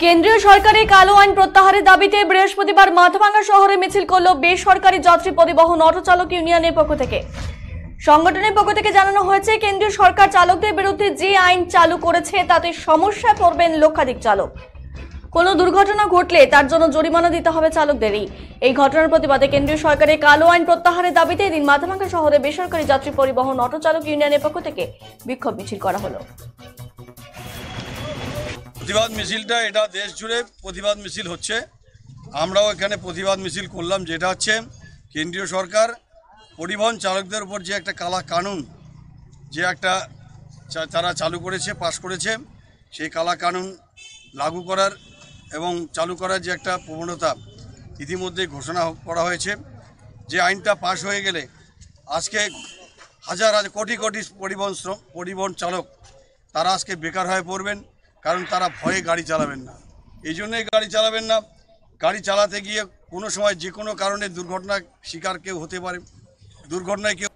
কেন্দ্রীয় সরকারের কালো আইন প্রত্যাহারের দাবিতে বৃহস্পতিবার মাথাভাঙ্গা শহরে মিছিল করল বেসরকারি যাত্রী পরিবহন অটো চালক ইউনিয়নের পক্ষ থেকে। সংগঠনের পক্ষ থেকে জানানো হয়েছে, কেন্দ্রীয় সরকার চালকদের বিরুদ্ধে যে আইন চালু করেছে তাতে সমস্যায় পড়বেন লক্ষাধিক চালক। কোনো দুর্ঘটনা ঘটলে তার জন্য জরিমানা দিতে হবে চালকদেরই। এই ঘটনার প্রতিবাদে কেন্দ্রীয় সরকারের কালো আইন প্রত্যাহারের দাবিতে এদিন মাথাভাঙ্গা শহরে বেসরকারি যাত্রী পরিবহন অটো চালক ইউনিয়নের পক্ষ থেকে বিক্ষোভ মিছিল করা হলো। প্রতিবাদ মিছিলটা এটা দেশ জুড়ে প্রতিবাদ মিছিল হচ্ছে। আমরাও এখানে প্রতিবাদ মিছিল করলাম, যেটা হচ্ছে কেন্দ্রীয় সরকার পরিবহন চালকদের উপর যে একটা কালা কানুন যে একটা তারা চালু করেছে, পাশ করেছে, সেই কালা কানুন লাগু করার এবং চালু করার যে একটা প্রবণতা ইতিমধ্যে ঘোষণা করা হয়েছে। যে আইনটা পাশ হয়ে গেলে আজকে হাজার হাজার কোটি কোটি পরিবহন চালক তারা আজকে বেকার হয়ে পড়বেন, কারণ তারা ভয়ে গাড়ি চালাবেন না। এই জন্যই গাড়ি চালাবেন না, গাড়ি চালাতে গিয়ে কোনো সময় যে কোনো কারণে দুর্ঘটনার শিকার কেউ হতে পারে, দুর্ঘটনায় কেউ